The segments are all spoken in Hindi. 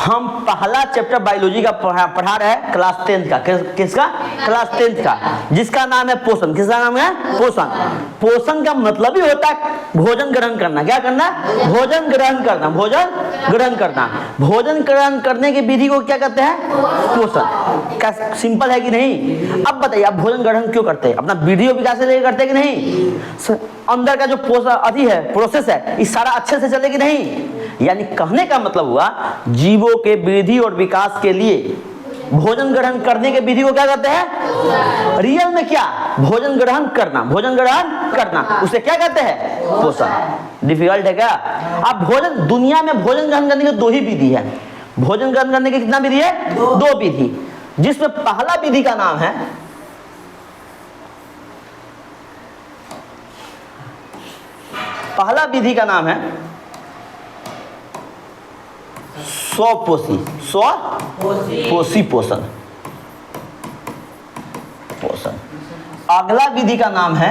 हम पहला चैप्टर बायोलॉजी का पढ़ा रहे हैं क्लास 10 का। किसका? क्लास 10 का, जिसका नाम है पोषण। किसका नाम है? पोषण। पोषण का मतलब ही होता है भोजन ग्रहण करना। क्या करना? भोजन ग्रहण करना। भोजन ग्रहण करना। भोजन ग्रहण करने की विधि को क्या कहते हैं? पोषण। क्या सिंपल है कि नहीं? अब बताइए, आप भोजन ग्रहण क्यों करते हैं? अपना विधि विकास से लेकर करते हैं कि नहीं? अंदर का जो पोषण अधि है, प्रोसेस है, ये सारा अच्छे से चले कि नहीं? यानी कहने का मतलब हुआ जीवों के वृद्धि और विकास के लिए भोजन ग्रहण करने के विधि को क्या कहते हैं? रियल में क्या? भोजन ग्रहण करना। भोजन ग्रहण करना उसे क्या कहते हैं? पोषण। डिफिकल्ट है क्या? अब भोजन, दुनिया में भोजन ग्रहण करने की दो ही विधि है। भोजन ग्रहण करने की कितना विधि है? दो विधि, जिसमें पहला विधि का नाम है स्वपोषी। स्वपोषी पोषण। अगला विधि का नाम है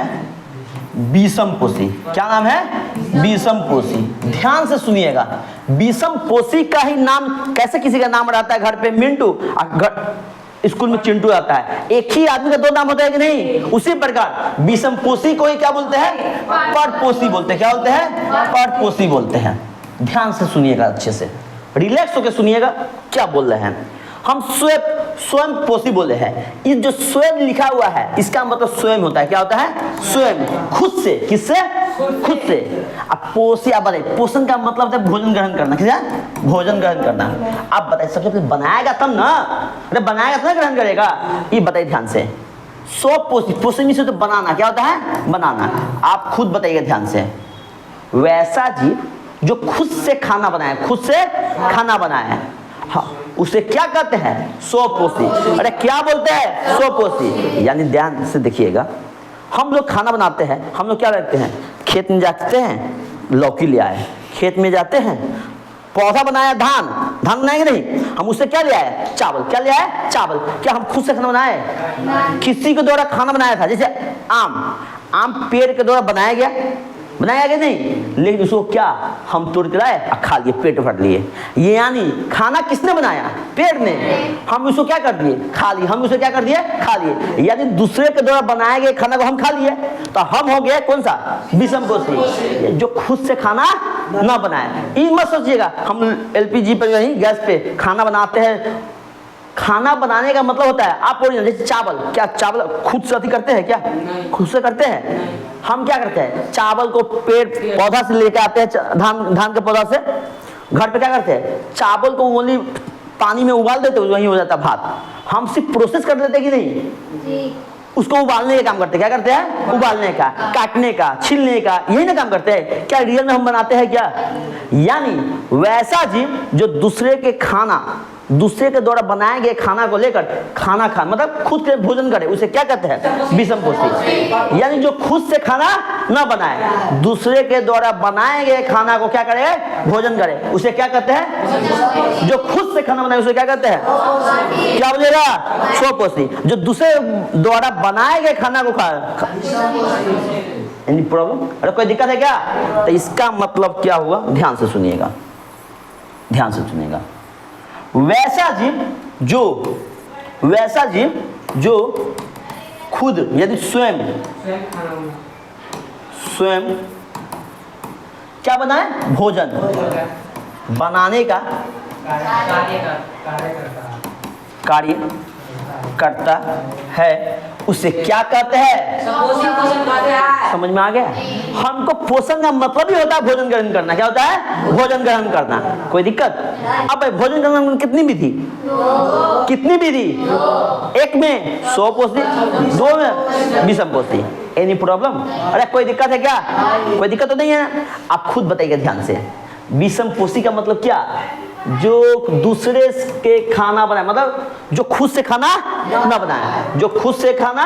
विषम पोषी। क्या नाम है? विषम पोषी। ध्यान से सुनिएगा, विषम पोषी का ही नाम कैसे किसी का नाम रहता है घर पे मिंटू, स्कूल में चिंटू आता है। एक ही आदमी का दो नाम होता है कि नहीं? उसी प्रकार विषम पोषी को ही क्या बोलते हैं? परपोषी बोलते हैं। क्या बोलते हैं? परपोषी बोलते हैं। ध्यान से सुनिएगा, अच्छे से रिलैक्स होकर सुनिएगा क्या बोल रहे हैं। हम स्वयं पोषी बोले हैं। ये जो स्वयं लिखा हुआ है, इसका मतलब स्वयं होता है। क्या होता है? स्वयं, खुद से। किससे? खुद से। अब पोषी, आप बताइए, पोषण का मतलब होता है भोजन ग्रहण करना। क्या? भोजन ग्रहण करना। आप बताइए, सबसे पहले बनाएगा तब ना, अरे बनाएगा तब ना ग्रहण करेगा। ये बताइए ध्यान से, स्वपोषी। पोषण से तो बनाना। क्या होता है? बनाना। आप खुद बताइए ध्यान से, वैसा जीव जो खुद से खाना बनाए, खुद से खाना बनाए, हाँ, उसे क्या कहते हैं? स्वपोषी। अरे क्या बोलते हैं? स्वपोषी। यानी ध्यान से देखिएगा, हम लोग खाना बनाते हैं, हम लोग क्या करते हैं? खेत में जाते हैं, लौकी ले आए, खेत में जाते हैं, पौधा बनाया, धान बनाएंगे नहीं, हम उससे क्या ले आए? चावल। क्या ले आए? चावल। क्या हम खुद से खाना बनाए? किसी के द्वारा खाना बनाया था। जैसे आम पेड़ के द्वारा बनाया गया कि नहीं? लेकिन उसको क्या हम तोड़ के लाए और खा लिए, पेट भर लिए। ये यानी खाना किसने बनाया? पेड़ ने। हम उसको क्या कर दिए? खा लिए। हम उसे क्या कर दिए? खा लिए। यानी दूसरे के द्वारा बनाए गए खाना को हम खा लिए, तो हम हो गए कौन सा? विषम पोषी, जो खुद से खाना ना बनाए। ये मत सोचिएगा हम LPG पर नहीं, गैस पे खाना बनाते हैं। खाना बनाने का मतलब होता है आप बोलिए, जैसे चावल, क्या चावल खुद से अति करते हैं? क्या खुद से करते हैं? हम क्या करते हैं? चावल को पेड़ पौधा से लेकर आते हैं, धान के पौधा से। घर पे क्या करते हैं? चावल को ओनली पानी में उबाल देते, वहीं हो जाता भात। हम सिर्फ प्रोसेस कर देते कि नहीं? जी। उसको उबालने का काम करते हैं। क्या करते हैं? उबालने का, काटने का, छीलने का, यही ना काम करते हैं। क्या रियल में हम बनाते हैं क्या? यानी वैसा जीव जो दूसरे के द्वारा बनाए गए खाना को लेकर खाना मतलब खुद के भोजन करे, उसे क्या कहते हैं? विषम पोषी। यानी जो खुद से खाना न बनाए, दूसरे के द्वारा बनाए गए खाना को क्या करे? भोजन करे, उसे क्या कहते हैं? जो खुद से खाना बनाए उसे क्या कहते हैं? क्या बोलेगा? स्वपोषी। जो दूसरे द्वारा बनाए गए खाना को खाए। Any problem? अरे कोई दिक्कत है क्या? तो इसका मतलब क्या हुआ? ध्यान से सुनिएगा, ध्यान से सुनिएगा। वैसा जीव जो खुद, यदि स्वयं क्या बनाए? भोजन बनाने का कार्य करता है, उसे क्या कहते हैं? समझ में आ गया? हमको पोषण का मतलब ही होता है भोजन ग्रहण करना। क्या होता है? भोजन ग्रहण करना। कोई दिक्कत? अब भोजन ग्रहण में कितनी विधि? कितनी विधि? एक में स्वपोषी, दो में विषम पोषी। Any problem? अरे कोई दिक्कत है क्या? कोई दिक्कत तो नहीं है। आप खुद बताइए ध्यान से, विषम पोषी का मतलब क्या? जो दूसरे के खाना बनाए, मतलब जो खुद से खाना ना बनाए, जो खुद से खाना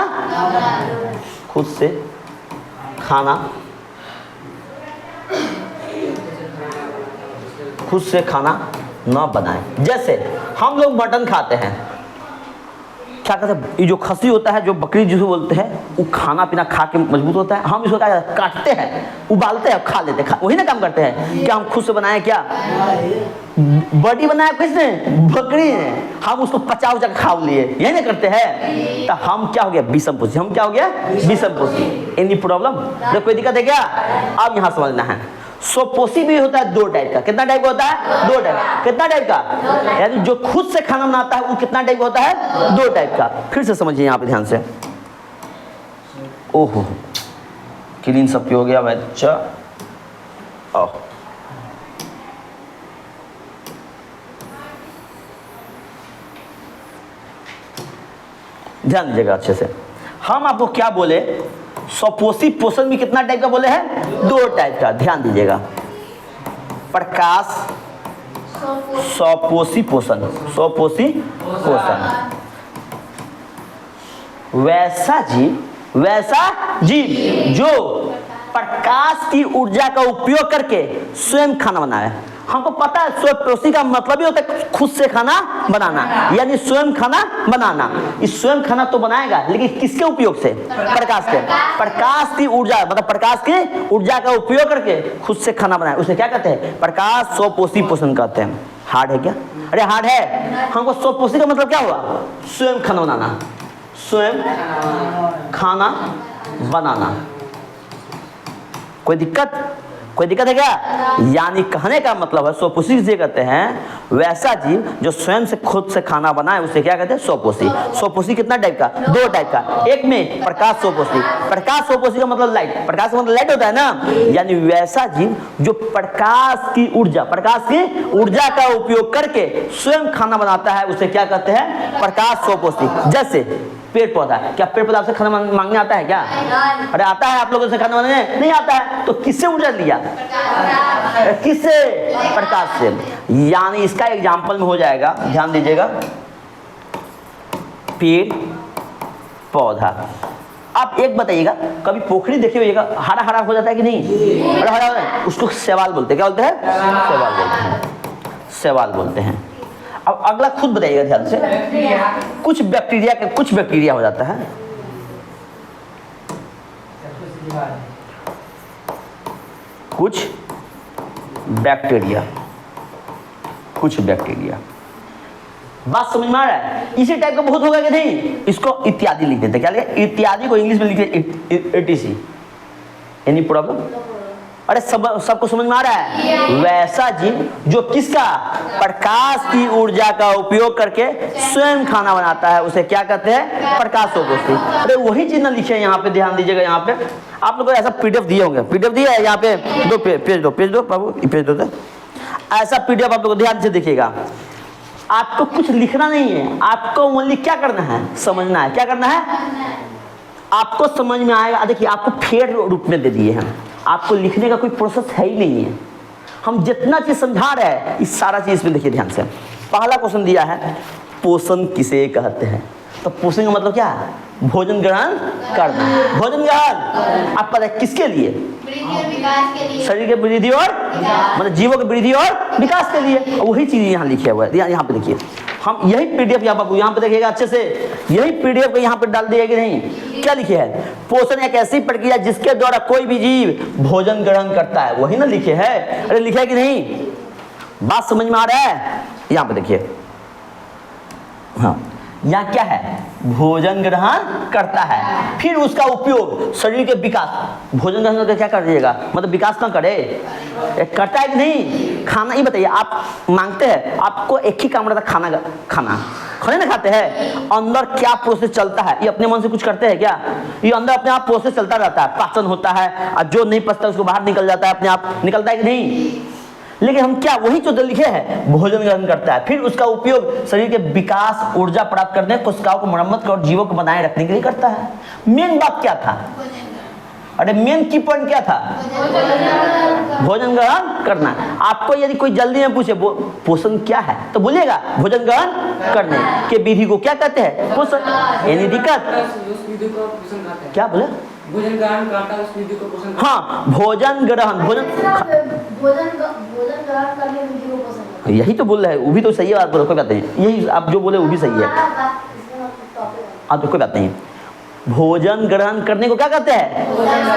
ना बनाए। जैसे हम लोग मटन खाते हैं, क्या कहते हैं? ये जो खसी होता है, जो बकरी जिसे बोलते हैं, वो खाना पीना खा के मजबूत होता है। हम इसको क्या काटते हैं, उबालते हैं, खा लेते हैं, वही ना काम करते हैं। क्या हम खुद से बनाए? क्या बॉडी बनाया किसने? बकरी ने। हम उसको पचा उचा खा लिए, यही ना करते हैं। तो हम क्या हो गया? विषमपोषी। हम क्या हो गया? विषमपोषी। Any problem? कोई दिक्कत है क्या? अब यहाँ समझना है, स्वपोषी भी होता है 2 टाइप का। कितना टाइप का होता है? 2 टाइप। कितना टाइप का? यानी जो खुद से खाना बनाता है वो कितना टाइप का होता है? 2 टाइप का। फिर से समझिए यहाँ पे ध्यान से। ओहो, क्लीन सब हो गया बच्चा। ओह, ध्यान दीजिएगा अच्छे से। हम आपको क्या बोले? स्वपोषी पोषण भी कितना टाइप का बोले हैं? 2 टाइप का। ध्यान दीजिएगा, प्रकाश स्वपोषी पोषण, स्वपोषी पोषण। वैसा जीव जो प्रकाश की ऊर्जा का उपयोग करके स्वयं खाना बनाए। हमको पता है स्वपोषी का मतलब ही होता है खुद से खाना बनाना, यानी स्वयं खाना बनाना। इस स्वयं खाना तो बनाएगा, लेकिन किसके उपयोग से? प्रकाश के। प्रकाश की ऊर्जा मतलब प्रकाश की ऊर्जा का उपयोग करके खुद से खाना बनाए, उसे क्या कहते हैं? प्रकाश स्वपोषी पोषण कहते हैं। हार्ड है क्या? अरे हार्ड है। हमको स्वपोषी का मतलब क्या हुआ? स्वयं खाना बनाना, स्वयं खाना बनाना। कोई दिक्कत है क्या? यानी कहने का मतलब है स्वपोषी जिसे कहते हैं वैसा जीव जो स्वयं से खुद से खाना बनाए, उसे क्या कहते हैं? स्वपोषी। स्वपोषी कितना टाइप का? 2 टाइप का। एक में प्रकाश स्वपोषी। प्रकाश स्वपोषी का मतलब लाइट, प्रकाश का मतलब लाइट होता है ना। यानी वैसा जीव जो प्रकाश की ऊर्जा का उपयोग करके स्वयं खाना बनाता है, उसे क्या कहते हैं? प्रकाश स्वपोषी। जैसे पेड़ पौधा। क्या पेड़ पौधा आपसे खाना मांगने आता है क्या? अरे आता है। आप लोगों से खाना मांगने नहीं आता है, तो किससे ऊर्जा लिया? किससे? प्रकाश से। यानी इसका एग्जाम्पल में हो जाएगा, ध्यान दीजिएगा, पेड़ पौधा। आप एक बताइएगा, कभी पोखरी देखे होइएगा, हरा हरा हो जाता है कि नहीं? हरा हरा होता है, उसको शैवाल बोलते हैं। क्या बोलते हैं? शैवाल बोलते हैं। शैवाल बोलते हैं। अब अगला खुद बताइएगा ध्यान से। कुछ बैक्टीरिया हो जाता है। कुछ बैक्टीरिया। बात समझ में आ रहा है? इसी टाइप का बहुत होगा कि नहीं? इसको इत्यादि लिख देते। क्या लिखे? इत्यादि को इंग्लिश में लिखे एटीसी। Any problem? अरे सबको समझ में आ रहा है? वैसा जीव जो किसका? प्रकाश की ऊर्जा का उपयोग करके स्वयं खाना बनाता है, उसे क्या कहते हैं? प्रकाश स्वपोषी। अरे वही चीज ना लिखे यहाँ पे, ध्यान दीजिएगा। यहाँ पे आप लोगों को ऐसा पीडीएफ दिए होंगे, पीडीएफ दिया है यहाँ पे। पेज दो बाबू, पेज दो। ऐसा पीडीएफ आप लोग ध्यान से देखिएगा। आपको कुछ लिखना नहीं है, आपको ओनली क्या करना है? समझना है। क्या करना है? आपको समझ में आएगा। देखिए, आपको फेर रूप में दे दिए हैं, आपको लिखने का कोई प्रोसेस है ही नहीं है। हम जितना चीज समझा रहे हैं, इस सारा चीज में देखिए ध्यान से। पहला क्वेश्चन दिया है, पोषण किसे कहते हैं? तो पोषण का मतलब क्या है? भोजन ग्रहण करना। भोजन ग्रहण आप पता है किसके लिए? शरीर के वृद्धि और मतलब जीवों के वृद्धि और विकास के लिए। वही चीज यहाँ लिखे हुआ है। यहाँ पे देखिए, हम यही पीडीएफ यहाँ पे देखिएगा अच्छे से। यही पीडीएफ को यहाँ पे डाल दिया कि नहीं? क्या लिखे है? पोषण एक ऐसी प्रक्रिया जिसके द्वारा कोई भी जीव भोजन ग्रहण करता है, वही ना लिखे है। अरे लिखे है कि नहीं? बात समझ में आ रहा है? यहाँ पे देखिए, हाँ, यहाँ क्या है? भोजन ग्रहण करता है, फिर उसका उपयोग शरीर के विकास। भोजन ग्रहण करके क्या कर दीजिएगा? मतलब विकास ना करे, करता है कि नहीं? खाना ही बताइए, आप मांगते हैं, आपको एक ही काम रहता है, खाना ना खाते हैं। अंदर क्या प्रोसेस चलता है? ये अपने मन से कुछ करते हैं क्या? ये अंदर अपने आप प्रोसेस चलता रहता है, पाचन होता है, और जो नहीं पचता उसको बाहर निकल जाता है, अपने आप निकलता है कि नहीं? लेकिन हम क्या वही जो लिखे हैं, भोजन ग्रहण करता है, फिर उसका उपयोग शरीर के विकास, ऊर्जा प्राप्त करने, कोशिकाओं को मरम्मत और जीवों को बनाए रखने के लिए करता है। मेन बात क्या था? अरे मेन की पॉइंट क्या था? भोजन ग्रहण करना। आपको यदि कोई जल्दी में पूछे पोषण क्या है, तो बोलिएगा भोजन ग्रहण करने के विधि को क्या कहते हैं? पोषण। एनी दिक्कत? क्या बोले? भोजन ग्रहण करता है, उस विधि को पोषण। हाँ, भोजन ग्रहण करने विधि को पोषण। यही तो बोल रहे हैं, वो भी तो सही है बात, बोलो कोई बात नहीं। यही आप जो बोले वो भी सही है। आप कोई बात नहीं। भोजन ग्रहण करने को क्या कहते हैं?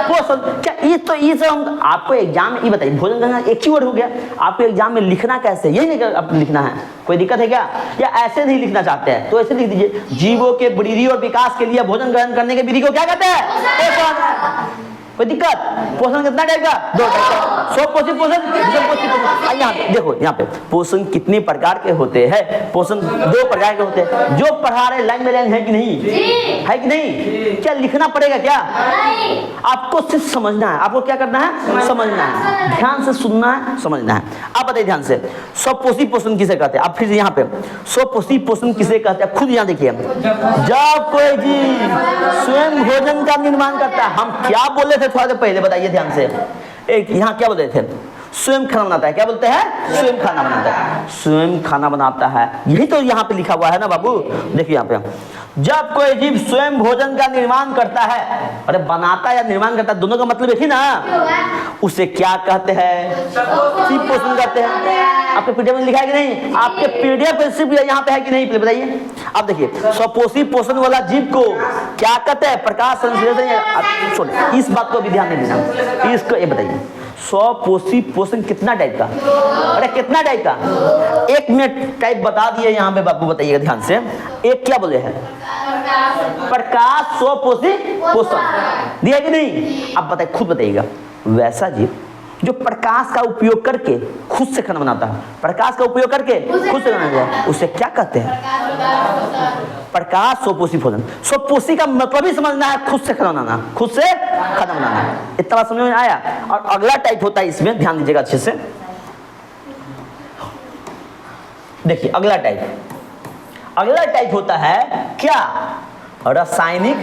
पोषण। क्या ये सब हम आपको एग्जाम में ये बताइए, भोजन ग्रहण एक ही वर्ड हो गया, आपको एग्जाम में लिखना कैसे, यही नहीं अब लिखना है, कोई दिक्कत है क्या? या ऐसे नहीं लिखना चाहते हैं तो ऐसे लिख दीजिए, जीवों के वृद्धि और विकास के लिए भोजन ग्रहण करने के विधि को क्या कहते हैं? पोषण। कोई दिक्कत? पोषण कितना टाइप का? 2 टाइप का, स्वपोषी पोषण, विषमपोषी पोषण। यहाँ देखो, यहाँ पे पोषण कितने प्रकार के होते हैं? पोषण 2 प्रकार के होते हैं। जो पढ़ा रहे लाइन में लाइन है कि नहीं? है कि नहीं? क्या लिखना पड़ेगा क्या? आपको सिर्फ समझना है। आपको क्या करना है? समझना है, ध्यान से सुनना है, समझना है। आप बताइए ध्यान से, स्वपोषी पोषण किसे कहते हैं? आप फिर यहाँ पे स्वपोषी पोषण किसे कहते हैं खुद यहाँ देखिए, जब कोई जीव स्वयं भोजन का निर्माण करता है। हम क्या बोले थे थोड़ा देर पहले, बताइए ध्यान से, एक यहाँ क्या बोले थे? स्वयं खाना बनाता है। क्या बोलते हैं? स्वयं खाना बनाता है, स्वयं खाना बनाता है, यही तो यहाँ पे लिखा हुआ है ना बाबू। देखिए यहाँ पे, जब कोई जीव स्वयं भोजन का निर्माण करता है, अरे बनाता है या निर्माण करता है, दोनों का मतलब एक ही ना, उसे क्या कहते हैं? स्वपोषी पोषण कहते हैं। आपके पीडीएफ में लिखा है कि नहीं? आपके पीडीएफ में सिर्फ यहाँ पे है कि नहीं, बताइए। अब देखिए, स्वपोषी पोषण वाला जीव को क्या कहते हैं? प्रकाश संश्लेषण। सुनिए, इस बात को भी ध्यान नहीं देना, इसको ये बताइए, स्वपोषी पोषण कितना टाइप का? अरे कितना टाइप का? 1 मिनट टाइप बता दिए यहाँ पे बाबू, बताइएगा ध्यान से। एक क्या बोले हैं? प्रकाश स्वपोषी पोषण दिया कि नहीं? अब बताइए, खुद बताइएगा। वैसा जीव जो प्रकाश का उपयोग करके खुद से खाना बनाता है, प्रकाश का उपयोग करके खुद से खाना बनाता है, उसे क्या कहते हैं? प्रकाश स्वपोषी भोजन। स्वपोषी का मतलब ही समझना है, खुद से खाना बनाना, खुद से खाना बनाना। इतना समझ में आया? और अगला टाइप होता है इसमें, ध्यान दीजिएगा अच्छे से। देखिए अगला टाइप होता है क्या? रासायनिक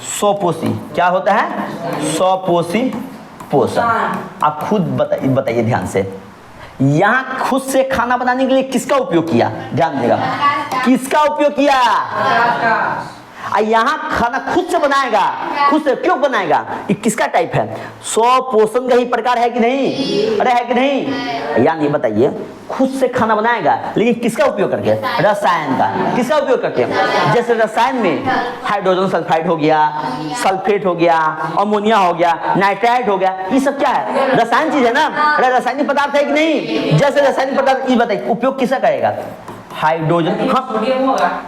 स्वपोषी। क्या होता है? स्वपोषी पोषण। आप खुद बताइए ध्यान से, यहाँ खुद से खाना बनाने के लिए किसका उपयोग किया? ध्यान देगा, किसका उपयोग किया? यहाँ खाना खुद से बनाएगा, खुद से क्यों बनाएगा? ये किसका टाइप है? स्वपोषण का ही प्रकार है कि नहीं? अरे है कि नहीं? यानी बताइए, खुद से खाना बनाएगा लेकिन किसका उपयोग करके? रसायन का। किसका उपयोग करके? जैसे रसायन में हाइड्रोजन सल्फाइड हो गया, सल्फेट हो गया, अमोनिया हो गया, नाइट्राइट हो गया, ये सब क्या है? रसायन चीज है ना। अरे रासायनिक पदार्थ है कि नहीं? जैसे रासायनिक पदार्थ, ये बताइए उपयोग किसका करेगा? हाइड्रोजन। हाँ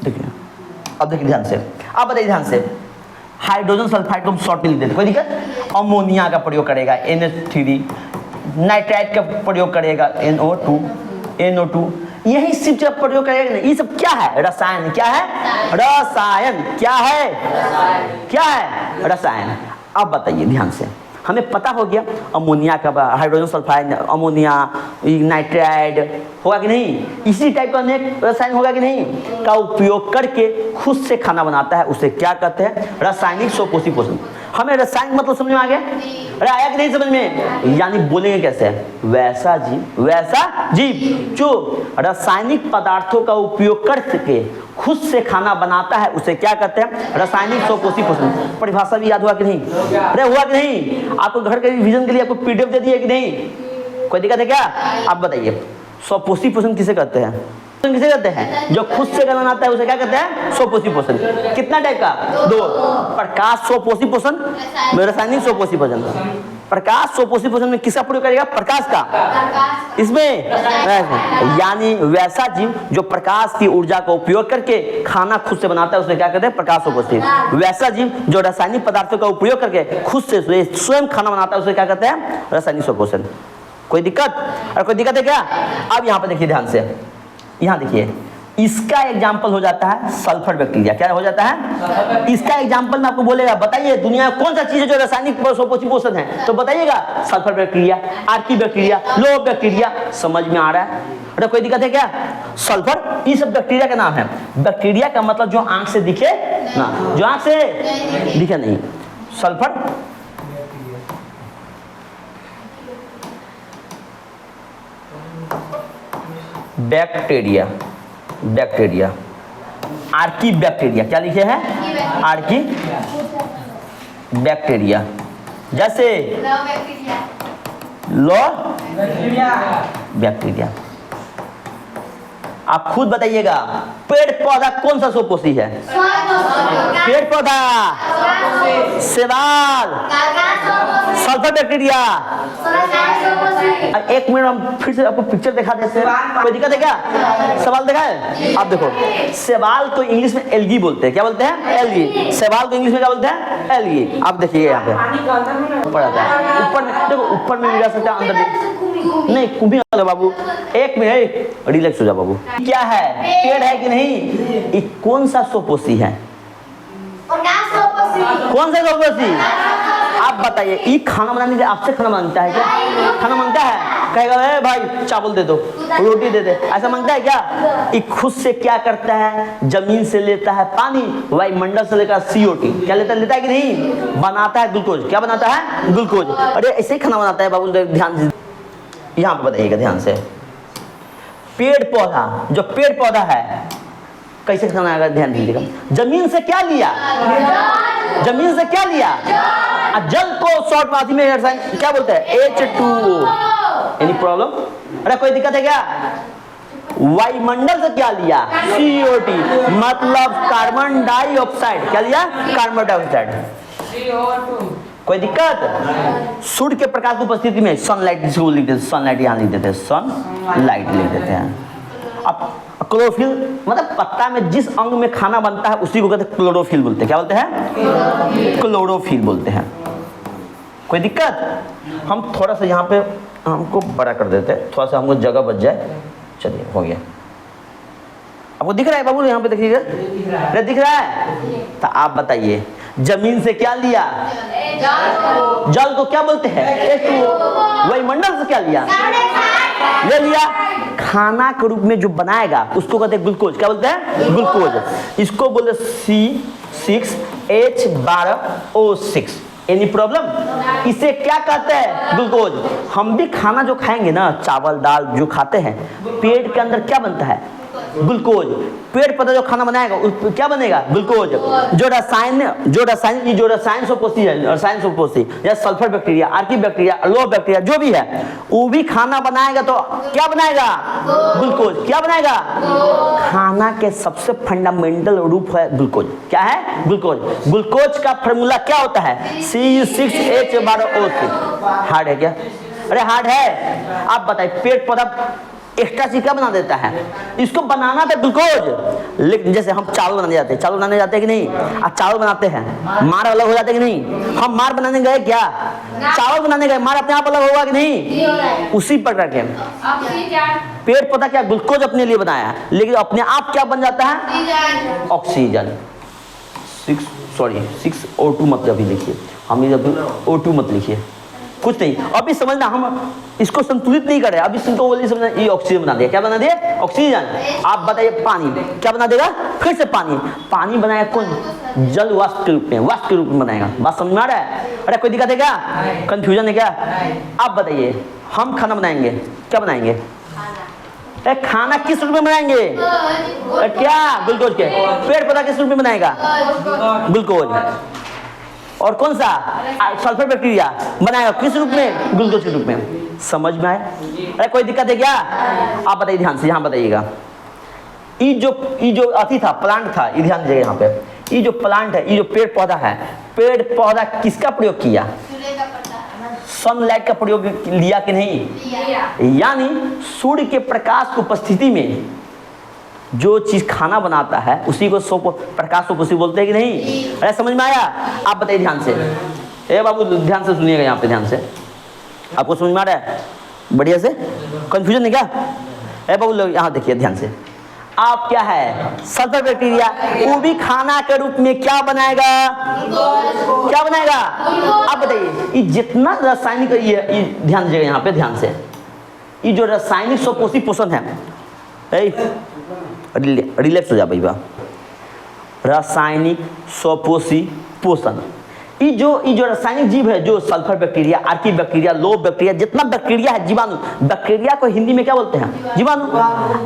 देखिए, अब देखिए ध्यान से, आप बताइए ध्यान से, हाइड्रोजन सल्फाइड को हम शॉर्ट में लिख देते, कोई दिक्कत? अमोनिया का प्रयोग करेगा, NH3, नाइट्राइट का प्रयोग करेगा, NO2, यही सिर्फ जब प्रयोग करेगा। ये सब क्या है? रसायन। क्या है? रसायन। क्या है? क्या है? रसायन। अब बताइए ध्यान से, हमें पता हो गया अमोनिया का, हाइड्रोजन सल्फाइड, अमोनिया, नाइट्राइड होगा कि नहीं? इसी टाइप का अनेक रसायन होगा कि नहीं? का उपयोग करके खुद से खाना बनाता है, उसे क्या कहते हैं? रासायनिक स्वपोषी पोषण। हमें रासायनिक मतलब समझ में आ गया? अरे आया कि नहीं समझ में? यानी बोलेंगे कैसे? वैसा जीव जो रासायनिक पदार्थों का उपयोग करके खुद से खाना बनाता है, उसे क्या कहते हैं? रासायनिक स्वपोषी पोषण। परिभाषा भी याद हुआ कि नहीं? अरे हुआ कि नहीं? आपको घर के रिवीजन के लिए आपको पीडीएफ दे दिया कि नहीं? कोई दिक्कत है क्या? आप बताइए, स्वपोषी पोषण किसे कहते हैं? किसे कहते हैं? जो खुद से खाना बनाता है उसे क्या कहते हैं? स्वपोषी पोषण। कितना टाइप का? 2। प्रकाश स्वपोषी पोषण, रासायनिक स्वपोषी पोषण। प्रकाश स्वपोषी पोषण में किसका प्रयोग करेगा? प्रकाश का। इसमें यानी वैसा जीव जो प्रकाश की ऊर्जा का उपयोग करके खाना खुद से बनाता है, उसे क्या कहते हैं? प्रकाश स्वपोषी। वैसा जीव जो रासायनिक पदार्थों का उपयोग करके खुद से स्वयं खाना बनाता है, उसे क्या कहते हैं? रासायनिक स्वपोषण। कोई दिक्कत? और कोई दिक्कत है क्या? अब यहाँ पे देखिए ध्यान से, यहाँ देखिए, इसका एग्जाम्पल हो जाता है सल्फर बैक्टीरिया। क्या हो जाता है? इसका एग्जाम्पल में आपको बोलेगा, बताइए दुनिया में कौन सा चीज है जो रासायनिक स्वपोषी पोषण है? तो बताइएगा, सल्फर बैक्टीरिया, आर्की बैक्टीरिया, लो बैक्टीरिया। समझ में आ रहा है? अरे कोई दिक्कत है क्या? सल्फर, ये सब बैक्टीरिया का नाम है। बैक्टीरिया का मतलब जो आंख से दिखे ना, जो आंख से दिखे नहीं। Sulphur bacteria, Archie bacteria. क्या लिखे हैं? Archie bacteria. जैसे लो बैक्टीरिया। आप खुद बताइएगा, पेड़ पौधा कौन सा सोपोषी है? पेड़ पौधा, शैवाल, सल्फर बैक्टीरिया। एक मिनट हम फिर से आपको पिक्चर दिखा देते हैं, कोई दिक्कत है क्या? सवाल देखा है? आप देखो, शैवाल को इंग्लिश में एल्गी बोलते हैं। क्या बोलते हैं? एल्गी। शैवाल को इंग्लिश में क्या बोलते हैं? एल्गी। आप देखिए यहाँ पे ऊपर आता है, ऊपर में देखो, ऊपर में भी जा सकते हैं, अंदर भी नहीं। कुंभी वाला बाबू, एक मिनट रिलैक्स हो जा बाबू। क्या है? पेड़ है कि नहीं? ये कौन सा सोपोषी है? कौन सा सोपोषी? आप बताइए। ये खाना बनाने के लिए आपसे खाना मांगता है क्या? खाना मांगता है? कहेगा ए भाई चावल दे दो, रोटी दे दे, ऐसा मांगता है क्या? ये खुद से क्या करता है? जमीन से लेता है पानी, वायुमंडल से लेकर CO2 क्या लेता है कि नहीं? बनाता है ग्लूकोज। क्या बनाता है? ग्लूकोज। अरे ऐसे ही खाना बनाता है बाबू, ध्यान से यहाँ पे बताइएगा ध्यान से। पेड़ पौधा, जो पेड़ पौधा है कैसे खाना आएगा? ध्यान दीजिएगा। जमीन से क्या लिया? जमीन से क्या लिया? जल को शॉर्ट माथी में क्या बोलते हैं? H2O। Any problem? अरे कोई दिक्कत है क्या? वायुमंडल से क्या लिया? CO2 मतलब कार्बन डाइऑक्साइड। क्या लिया? Carbon dioxide. कोई दिक्कत? सूर्य के प्रकाश की उपस्थिति में सनलाइट, जिसको लिख देते सनलाइट, यहाँ लिख देते हैं सनलाइट लिख देते हैं। अब क्लोरोफिल मतलब पत्ता में जिस अंग में खाना बनता है उसी को कहते हैं क्लोरोफिल बोलते हैं। क्या बोलते हैं? क्लोरोफिल बोलते हैं। कोई दिक्कत? हम थोड़ा सा यहाँ पे हमको बड़ा कर देते हैं, थोड़ा सा हमको जगह बच जाए। चलिए हो गया। आपको दिख रहा है बाबू? यहाँ पे देखिएगा, दिख रहा है? तो आप बताइए, जमीन से क्या लिया? जल को क्या बोलते हैं? H2O। वायुमंडल से क्या लिया? ले लिया। खाना के रूप में जो बनाएगा उसको कहते हैं ग्लूकोज। क्या बोलते हैं? ग्लूकोज। इसको बोलते C6H12O6। Any problem? इसे क्या कहते हैं? ग्लूकोज। हम भी खाना जो खाएंगे ना, चावल दाल जो खाते हैं, पेट के अंदर क्या बनता है? ग्लूकोज। पेड़ पौधा जो खाना बनाएगा क्या बनेगा? ग्लूकोज। जो रसायन सोपोषी है, रसायन सोपोषी या सल्फर बैक्टीरिया, आर्की बैक्टीरिया, लो बैक्टीरिया जो भी है, वो भी खाना बनाएगा तो क्या बनाएगा? ग्लूकोज। क्या बनाएगा? खाना के सबसे फंडामेंटल रूप है ग्लूकोज। क्या है? ग्लूकोज। ग्लूकोज का फॉर्मूला क्या होता है? C6H12O6। हार्ड है क्या? अरे हार्ड है। आप बताइए, पेड़ पौधा एक्स्ट्रा चीज क्या बना देता है? इसको बनाना था ग्लूकोज। लेकिन जैसे हम चावल बनाने जाते हैं, चावल बनाने जाते हैं कि नहीं? आप चावल बनाते हैं, मार अलग हो जाते हैं कि नहीं? हम मार बनाने गए क्या? चावल बनाने गए, मार अपने आप अलग होगा कि नहीं? उसी प्रकार के पेड़ पौधा क्या ग्लूकोज अपने लिए बनाया, लेकिन अपने आप क्या बन जाता है? ऑक्सीजन। 6O2 मत अभी लिखिए, हम O2 मत लिखिए, कुछ नहीं। अभी समझना, हम इसको संतुलित नहीं कर रहे। अभी इसको बोलिए समझना, ये ऑक्सीजन बना दिया। क्या बना दिया? ऑक्सीजन। आप बताइए, पानी क्या बना देगा? फिर से पानी। पानी बनाएगा कौन? जल वाष्प के रूप में, वाष्प के रूप में बनाएगा। बात समझ में आ रहा है? अरे कोई दिक्कत है क्या? कंफ्यूजन है क्या? आप बताइए, हम खाना बनाएंगे, क्या बनाएंगे? खाना किस रूप में बनाएंगे? क्या? ग्लूकोज के। पेड़ पौधा किस रूप में बनाएगा? ग्लूकोज। और कौन सा? सल्फर बैक्टीरिया बनाएगा किस रूप में? ग्लूकोज के रूप में। समझ में आया? अरे कोई दिक्कत है क्या? आप बताइए ध्यान से, यहाँ बताइएगा। ये जो अति था, प्लांट था, ये ध्यान दीजिएगा यहाँ पे। ये जो प्लांट है, ये जो पेड़ पौधा है, पेड़ पौधा किसका प्रयोग किया? सनलाइट का प्रयोग लिया कि नहीं? यानी सूर्य के प्रकाश की उपस्थिति में जो चीज खाना बनाता है उसी को प्रकाश सोपोषी बोलते हैं कि नहीं? अरे समझ में आया? आप बताइए ध्यान से। ए बाबू ध्यान से सुनिएगा यहाँ पे, ध्यान से। आपको समझ में आ रहा है? बढ़िया से? कंफ्यूजन नहीं क्या? ए बाबू लोग यहाँ देखिए ध्यान से। आप क्या है? सल्फर बैक्टीरिया, वो भी खाना के रूप में क्या बनाएगा? क्या बनाएगा? आप बताइए, ये जितना रासायनिक ये ध्यान दीजिएगा यहाँ पे, ध्यान से। ये जो रासायनिक सोपोषी पोषण है, रिलैक्स हो जा भाई बा। रासायनिक सोपोषी पोषण, ये जो रासायनिक जीव है, जो सल्फर बैक्टीरिया, आर्की बैक्टीरिया, लो बैक्टीरिया, जितना बैक्टीरिया है, जीवाणु। बैक्टीरिया को हिंदी में क्या बोलते हैं? जीवाणु।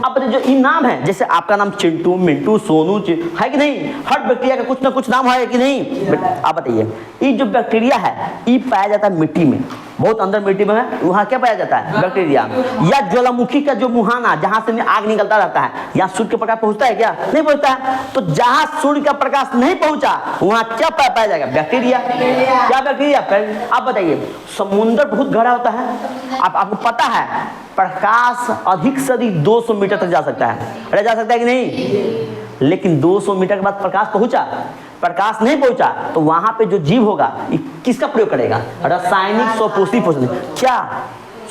अब जो ये नाम है, जैसे आपका नाम चिंटू, मिंटू, सोनू है कि नहीं? हर बैक्टीरिया का कुछ ना कुछ नाम है कि नहीं? आप बताइए, ये जो बैक्टीरिया है, ये पाया जाता है मिट्टी में। बहुत अंदर मिट्टी में है, वहाँ क्या पाया जाता है? बैक्टीरिया। या ज्वालामुखी का जो मुहाना जहाँ से आग निकलता रहता है, यहाँ सूर्य का प्रकाश पहुँचता है क्या? नहीं पहुँचता है। तो जहाँ सूर्य का प्रकाश नहीं पहुँचा वहाँ क्या पाया जाएगा? बैक्टीरिया। क्या बैक्टीरिया? आप बताइए, समुद्र बहुत गहरा होता है, आपको पता है प्रकाश अधिक से अधिक 200 मीटर तक जा सकता है, अरे जा सकता है कि नहीं? लेकिन 200 मीटर के बाद प्रकाश पहुंचा, प्रकाश नहीं पहुंचा तो वहां पे जो जीव होगा ये किसका प्रयोग करेगा? रासायनिक स्वपोषी पोषण। क्या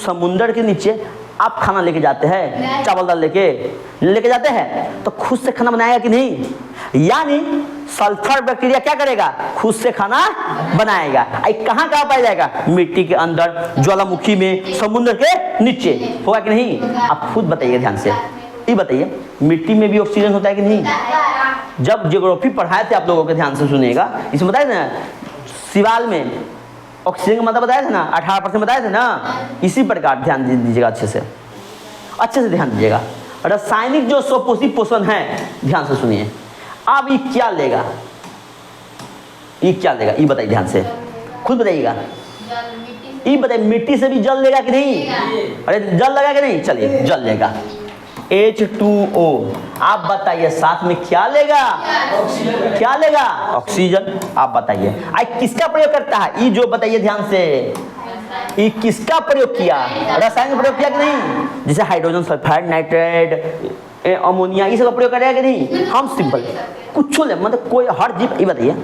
समुद्र के नीचे आप खाना लेके जाते हैं, चावल दाल लेके जाते हैं, तो खुद से खाना बनाएगा कि नहीं? यानी सल्फर बैक्टीरिया क्या करेगा? खुद से खाना बनाएगा। कहाँ पाया जाएगा? मिट्टी के अंदर, ज्वालामुखी में, समुद्र के नीचे। होगा कि नहीं? आप खुद बताइए ध्यान से, ये बताइए मिट्टी में भी ऑक्सीजन होता है कि नहीं? जब ज्योग्राफी पढ़ाए थे आप लोगों के, ध्यान से सुनिएगा, इसमें बताए थे ना सवाल में ऑक्सीजन का मतलब बताया था ना, 18% बताए थे ना। इसी प्रकार ध्यान दीजिएगा, अच्छे से ध्यान दीजिएगा। रासायनिक जो स्वपोषी पोषण है, ध्यान से सुनिए। अब ये क्या लेगा? ये बताइए ध्यान से, खुद बताइएगा। ये बताइए मिट्टी से भी जल लेगा कि नहीं? अरे जल लगा कि नहीं? चलिए जल लेगा, H2O। आप बताइए साथ में क्या लेगा? क्या लेगा? ऑक्सीजन। आप बताइए किसका प्रयोग करता है? ये जो बताइए ध्यान से, ये किसका प्रयोग किया? रासायनिक प्रयोग किया कि नहीं? जैसे हाइड्रोजन सल्फाइड, नाइट्रेट, अमोनिया, ये सब प्रयोग करेगा कि नहीं? हम सिंपल कुछ मतलब कोई हर जीव, ये बताइए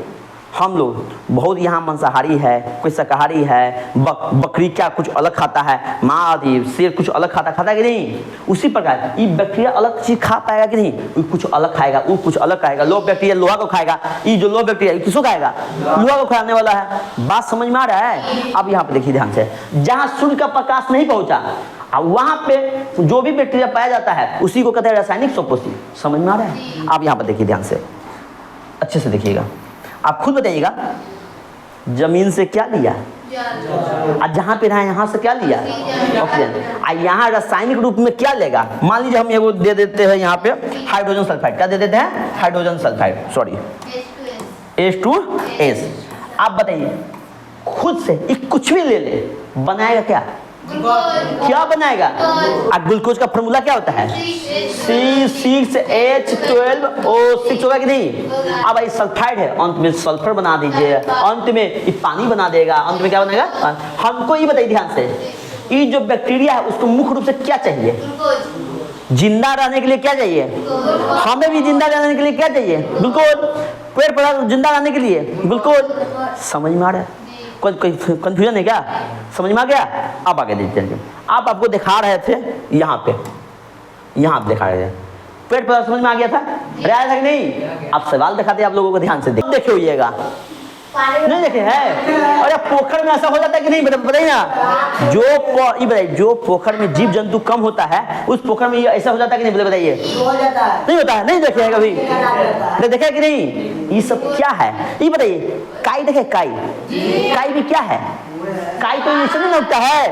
हम लोग बहुत यहाँ मांसाहारी है, कोई शाकाहारी है, बकरी क्या कुछ अलग खाता है, माँ शेर कुछ अलग खाता है कि नहीं? उसी प्रकार ये बैक्टीरिया अलग चीज खा पाएगा कि नहीं? वो कुछ अलग खाएगा, वो कुछ अलग खाएगा। लो बैक्टीरिया लोहा को खाएगा, ये जो लो बैक्टीरिया किसको खाएगा? लोहा को खाने वाला है। बात समझ में आ रहा है? अब यहाँ पे देखिए ध्यान से, जहाँ सूर्य का प्रकाश नहीं पहुंचा वहां पे जो भी बैक्टीरिया पाया जाता है उसी को कहते हैं रासायनिक स्वपोषी। समझ में आ रहा है? आप यहाँ पर देखिए ध्यान से, अच्छे से देखिएगा, आप खुद बताइएगा जमीन से क्या लिया? जहां पे रहा यहाँ से क्या लिया? ऑक्सीजन। यहाँ रासायनिक रूप में क्या लेगा? मान लीजिए हम ये वो दे देते हैं यहाँ पे हाइड्रोजन सल्फाइड। क्या दे देते हैं? Hydrogen sulphide, sorry H2S। आप बताइए खुद से कुछ भी ले बनाएगा क्या? क्या बनाएगा? ग्लूकोज का फॉर्मूला क्या होता है? C6H12O6 होगा कि नहीं? अब ये सल्फाइड है, अंत में सल्फर बना दीजिए, अंत में ये पानी बना देगा, अंत में क्या बनेगा? हमको ये बताइए ध्यान से, ये जो बैक्टीरिया है उसको मुख्य रूप से क्या चाहिए? जिंदा रहने के लिए क्या चाहिए? हमें भी जिंदा रहने के लिए क्या चाहिए? ग्लूकोज। पेड़ पौधा जिंदा रहने के लिए ग्लूकोज। समझ में आ रहा है? कोई कंफ्यूजन है क्या? समझ में आ गया? आप आगे देखिए, आपको दिखा रहे थे यहाँ पे दिखा रहे थे पेड़ पौधा। समझ में आ गया था? आया था कि नहीं? आप सवाल दिखाते आप लोगों को, ध्यान से देखे होइएगा। नहीं देखे है? अरे पोखर में ऐसा हो जाता है कि नहीं? बताइए ना। जो पोखर में जीव जंतु कम होता है उस पोखर में ये ऐसा हो जाता है कि नहीं? बताइए। नहीं होता है? नहीं देखे कभी? देखे कि नहीं? ये सब क्या है ये बताइए। काई देखे? काई भी क्या है? काई तो नीचे नहीं उगता है।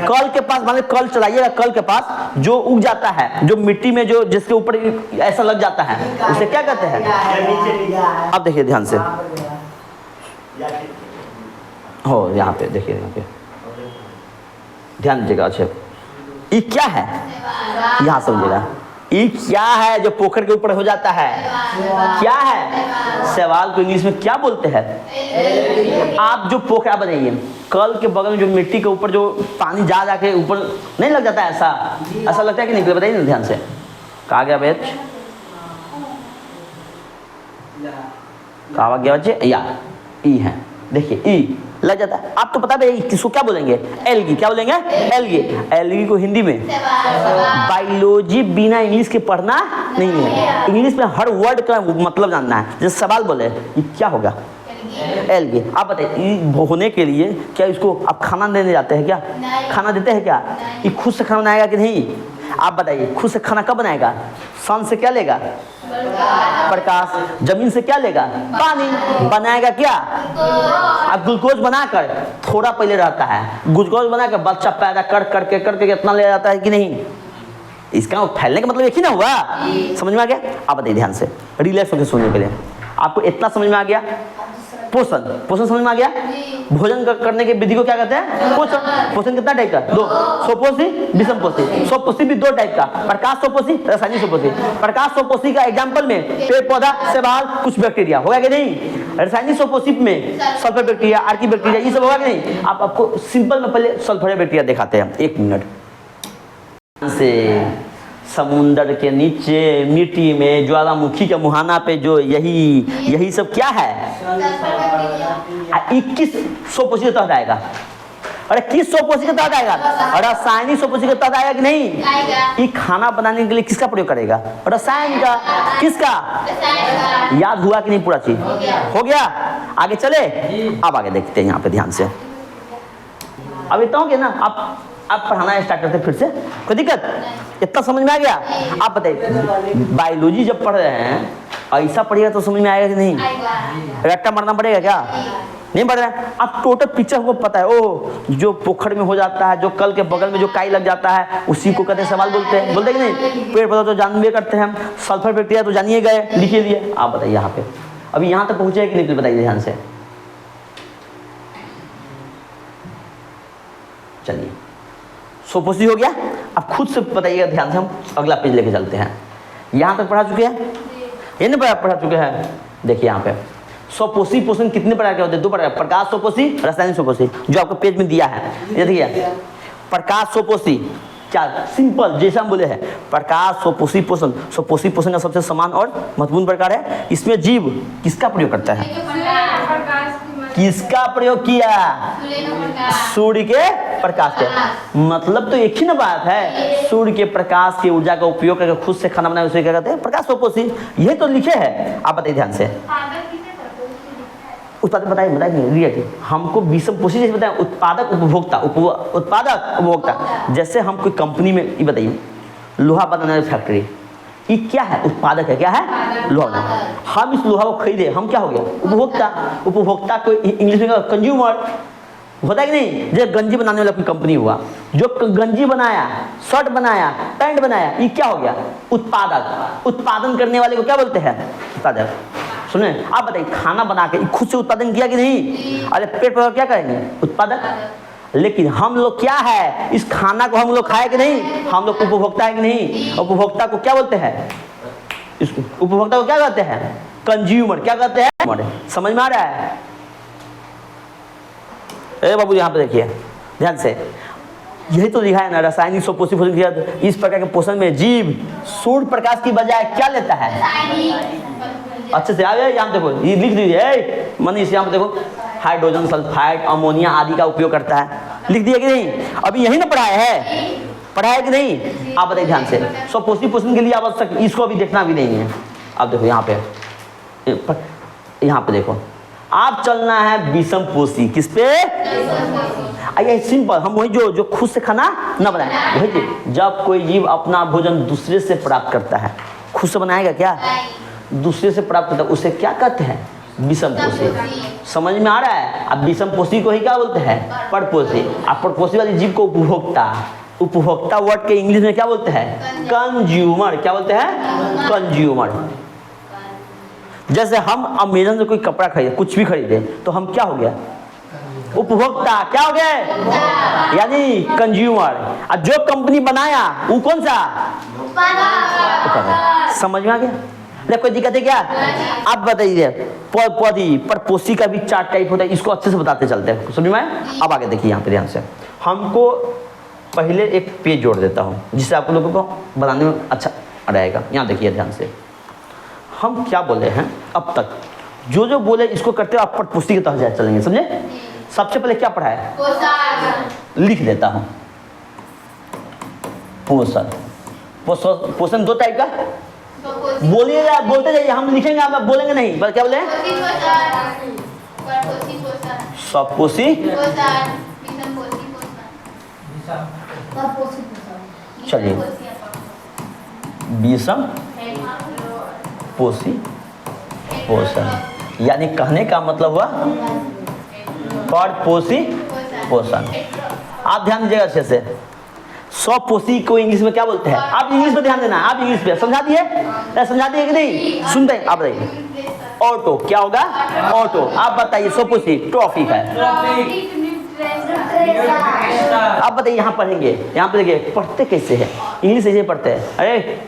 कल के पास मान कल चलाइएगा, कल के पास जो उग जाता है, जो मिट्टी में जो जिसके ऊपर ऐसा लग जाता है उसे क्या कहते हैं? अब देखिए ध्यान से, हो यहाँ पे देखिए, यहाँ पे ध्यान दीजिएगा। अच्छा ये क्या है? यहाँ समझिएगा, ये क्या है जो पोखर के ऊपर हो जाता है? क्या है? सवाल को इंग्लिश में क्या बोलते हैं? आप जो पोखर बनाइए, कल के बगल में जो मिट्टी के ऊपर जो पानी जाके ऊपर नहीं लग जाता है, ऐसा लगता है कि नहीं? बताइए ना ध्यान से। कहा गया बेच? कहा गया बच्चे? या ई है, देखिए ई लग जाता है। आप तो पता है किसको क्या बोलेंगे? एल्गी। क्या बोलेंगे? एल्गी को हिंदी में बायोलॉजी बिना इंग्लिश के पढ़ना नहीं है। इंग्लिश में हर वर्ड का मतलब जानना है। जैसे सवाल बोले ये क्या होगा? एल्गी। आप बताइए होने के लिए क्या इसको आप खाना देने जाते हैं क्या? खाना देते हैं क्या? ये खुद से खाना बनाएगा कि नहीं? आप बताइए खुद से खाना कब बनाएगा? सन से क्या लेगा? प्रकाश। जमीन से क्या लेगा? पानी। बनाएगा क्या? अब ग्लूकोज बनाकर थोड़ा पहले रहता है, ग्लूकोज बनाकर बच्चा पैदा करके कितना ले जाता है कि नहीं? इसका फैलने का मतलब एक ही ना हुआ। समझ में आ गया? आप बताइए ध्यान से, रिलैक्स होकर सुनने के लिए। आपको इतना समझ में आ गया? पोषण। पोषण समझ में आ गया? भोजन करने के विधि को क्या कहते हैं? पोषण। पोषण कितना टाइप का? दो, स्वपोषी, विषमपोषी। स्वपोषी भी दो टाइप का, प्रकाश स्वपोषी, रासायनिक स्वपोषी। प्रकाश स्वपोषी का एग्जाम्पल में पेड़ पौधा से बाहर कुछ बैक्टीरिया होगा कि नहीं? रासायनिक स्वपोषी में सल्फर बैक्टीरिया, आर्की बैक्टीरिया, ये सब होगा कि नहीं? आपको सिंपल में पहले सल्फर बैक्टीरिया दिखाते हैं, 1 मिनट से। समुंदर के नीचे मिट्टी में ज्वालामुखी के मुहाना पे जो यही सब क्या है? 21 स्वपोषी के तहत आएगा। अरे किस स्वपोषी के तहत आएगा? रासायनिक स्वपोषी के तहत आएगा कि नहीं? ये खाना बनाने के लिए किसका प्रयोग करेगा? रसायन का। किसका? याद हुआ कि नहीं पूरा चीज? हो गया? आगे चले, अब आगे देखते हैं यहाँ पे ध्यान से। अब इतना हो गया ना, आप पढ़ाना स्टार्ट करते फिर से, कोई दिक्कत? इतना समझ में आ गया? आप बताइए, बायोलॉजी जब पढ़ रहे हैं ऐसा पढ़िएगा तो समझ में आएगा कि नहीं? रट्टा मारना पड़ेगा क्या? नहीं पढ़ रहे हैं आप, टोटल पिक्चर को पता है। ओ जो पोखर में हो जाता है, जो कल के बगल में जो काई लग जाता है, उसी को कहते हैं सवाल। बोलते हैं कि नहीं? पेड़ पौधा तो जानबे करते हैं हम, सल्फर बैक्टीरिया तो जानिए गए, लिखिए दिए। आप बताइए यहाँ पे अभी यहाँ तक पहुँचे कि नहीं, बताइए ध्यान से। चलिए, स्वपोषी हो गया। अब खुद से बताइएगा ध्यान से, हम अगला पेज लेके चलते हैं। यहाँ तक पढ़ा चुके हैं? ये नहीं पढ़ा चुके हैं? देखिए यहाँ पे स्वपोषी पोषण कितने प्रकार के होते हैं? 2 प्रकार, प्रकाश स्वपोषी, रासायनिक स्वपोषी, जो आपको पेज में दिया है। ये देखिए, प्रकाश स्वपोषी क्या सिंपल जैसा हम बोले हैं, प्रकाश स्वपोषी पोषण। स्वपोषी पोषण का सबसे समान और महत्वपूर्ण प्रकार है। इसमें जीव किसका प्रयोग करता है? किसका प्रयोग किया? सूर्य के प्रकाश के। मतलब तो एक ही ना बात है, सूर्य के प्रकाश की ऊर्जा का उपयोग करके खुद से खाना बनाए, उसे क्या कहते हैं? प्रकाश स्वपोषी। यही तो लिखे हैं। आप बताइए ध्यान से, उत्पादक बताइए हमको विषमपोषी जैसे बताए, उत्पादक उपभोक्ता, उत्पादक उपभोक्ता। जैसे हम कोई कंपनी में, ये बताइए लोहा बनाने वाली फैक्ट्री, ये क्या है? उत्पादक है। क्या है? लोहा। हम इस लोहा को खरीदे, हम क्या हो गया? उपभोक्ता। उपभोक्ता को इंग्लिश में कंज्यूमर होता है कि नहीं? जैसे गंजी बनाने वाला कोई कंपनी हुआ, जो गंजी बनाया, शर्ट बनाया, पैंट बनाया, ये क्या हो गया? उत्पादक। उत्पादन करने वाले को क्या बोलते हैं? उत्पादक। सुने, आप बताइए खाना बना के खुद से उत्पादन किया कि नहीं? अरे पेट पर क्या करेंगे? उत्पादक। लेकिन हम लोग क्या है? इस खाना को हम लोग खाए कि नहीं? हम लोग उपभोक्ता है कि नहीं? उपभोक्ता को क्या बोलते हैं? इसको उपभोक्ता को क्या कहते हैं? कंज्यूमर। क्या कहते हैं? समझ में आ रहा है? ए बाबू यहाँ पे देखिए ध्यान से, यही तो लिखा है ना, रासायनिक स्वपोषी पोषण किया। इस प्रकार के पोषण में जीव सूर्य प्रकाश की बजाय क्या लेता है? अच्छे से आगे यहाँ देखो, ये लिख दीजिए मनीष, यहाँ पे देखो हाइड्रोजन सल्फाइड, अमोनिया आदि का उपयोग करता है। लिख दिया कि नहीं? अभी यही ना पढ़ाया है कि नहीं? आप बताइए ध्यान से, स्वपोषी पोषण के लिए आवश्यक, इसको अभी देखना भी नहीं है। आप देखो यहाँ पे देखो, आप चलना है विषमपोषी। किस पे? आइए सिंपल, हम वही जो खुद से खाना न बनाए, वही जब कोई जीव अपना भोजन दूसरे से प्राप्त करता है, खुद से बनाएगा क्या? दूसरे से प्राप्त करता है, उसे क्या कहते हैं? विषमपोषी। समझ में आ रहा है? अब विषमपोषी को ही क्या बोलते हैं? परपोषी। अब परपोषी वाली जीव को उपभोक्ता। उपभोक्ता वर्ड के इंग्लिश में क्या बोलते हैं? कंज्यूमर। क्या बोलते हैं? कंज्यूमर। जैसे हम अमेजन से कोई कपड़ा खरीदे, कुछ भी खरीदे, तो हम क्या हो गया? उपभोक्ता। क्या हो गए? यानी कंज्यूमर। और जो कंपनी बनाया वो कौन सा? समझ में आ गया? कोई दिक्कत है क्या? आप बताइए, परपोषी का भी 4 टाइप होता है, इसको अच्छे से बताते चलते हैं, समझ में? अब आगे देखिए यहाँ पे ध्यान से, हमको पहले एक पेज जोड़ देता हूँ जिससे आप लोगों को बनाने में अच्छा रहेगा। यहाँ देखिए ध्यान से, हम क्या बोले हैं अब तक, जो बोले इसको करते हो आप परपोषी के तहत चलेंगे, समझे? सबसे पहले क्या पढ़ा है? लिख देता हूँ, पोषण। पोषण 2 टाइप का, बोलिएगा, बोलते जाइए, हम लिखेंगे, आप बोलेंगे नहीं, बस क्या बोले? स्वपोषी, चलिए विषम पोषी पोषण, यानी कहने का मतलब हुआ परपोषी पोषण। आप ध्यान दीजिएगा अच्छे से, स्वपोषी को इंग्लिश में क्या बोलते हैं? आप इंग्लिश में ध्यान देना, आप इंग्लिश पे समझा दिए, समझा दिए कि नहीं? सुनते हैं आप बताइए। ऑटो क्या होगा? ऑटो। आप बताइए स्वपोषी ट्रॉफिक है। आप बताइए, यहाँ पढ़ेंगे, यहाँ पे देखिए पढ़ते कैसे हैं, इंग्लिश ऐसे पढ़ते हैं। अरे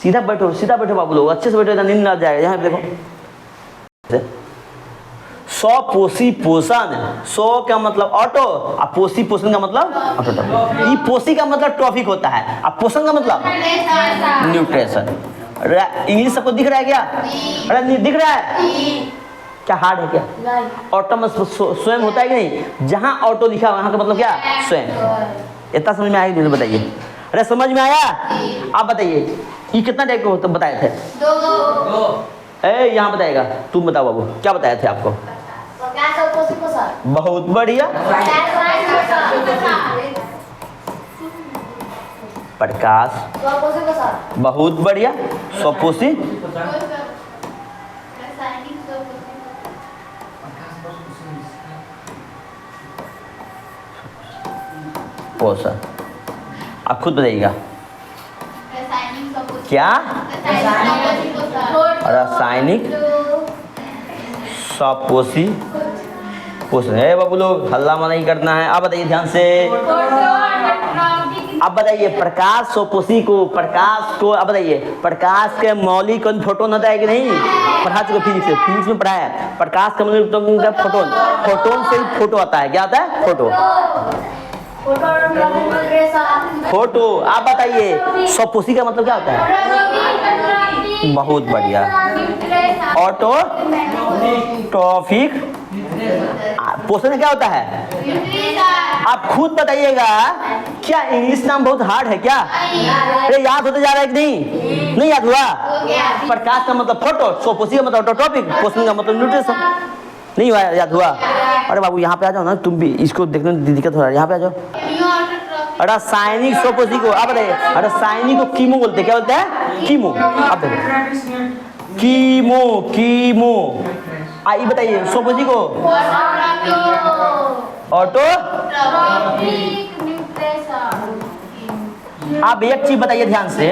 सीधा बैठो बाबू लोग, अच्छे से बैठो, नींद ना आ जाएगा। यहाँ पे देखो, स्वपोषी पोषण, स्व का मतलब ऑटो और पोषी पोषण का मतलब ऑटो। ये पोषी का मतलब ट्रॉफिक होता है, और पोषण का मतलब न्यूट्रिशन। इंग्लिश सबको दिख रहा है क्या? अरे दिख रहा है क्या? हार्ड है क्या? ऑटो में स्वयं होता है कि नहीं? जहाँ ऑटो लिखा है वहाँ का मतलब क्या? स्वयं। इतना समझ में आया कि बताइए? अरे समझ में आया? आप बताइए ये कितना टाइप के होते बताए थे? दो। यहाँ बताएगा, तुम बताओ बाबू क्या बताए थे आपको? बहुत बढ़िया, प्रकाश, बहुत बढ़िया, स्वपोषी, पोषण। आप खुद बताइएगा क्या? रासायनिक स्वपोषी पोषण। है बाबू लोग, हल्ला मना नहीं करना है। आप बताइए ध्यान से, आप बताइए प्रकाश स्वपोषी को, प्रकाश को आप बताइए, प्रकाश के मौलिक कौन फोटोन होता है कि नहीं? पढ़ा चुके फिजिक्स में पढ़ा है। प्रकाश का मौलिक फोटोन, फोटोन से ही फोटो आता है। क्या आता है? फोटो। फोटो। आप बताइए स्वपोषी का मतलब क्या होता है? बहुत बढ़िया, ऑटो ट्रॉफिक। पोषण क्या होता है? आप खुद बताइएगा, क्या इंग्लिश नाम बहुत हार्ड है क्या? अरे याद होते जा रहा है कि नहीं? नहीं याद हुआ? प्रकाश का मतलब फोटो, स्वपोषी का मतलब ट्रॉफिक, पोषण का मतलब न्यूट्रिशन। नहीं हुआ? याद हुआ? अरे बाबू यहाँ पे आ जाओ ना, तुम भी इसको देखने में दिक्कत हो रहा है, यहाँ पे आ जाओ। रासायनिक स्वपोषी को आप बताइए, रासायनिक को कीमो बोलते, क्या बोलते हैं? कीमो। आप देखो कीमो, कीमो। आई बताइए स्वपोषी को ऑटो। आप एक चीज बताइए ध्यान से,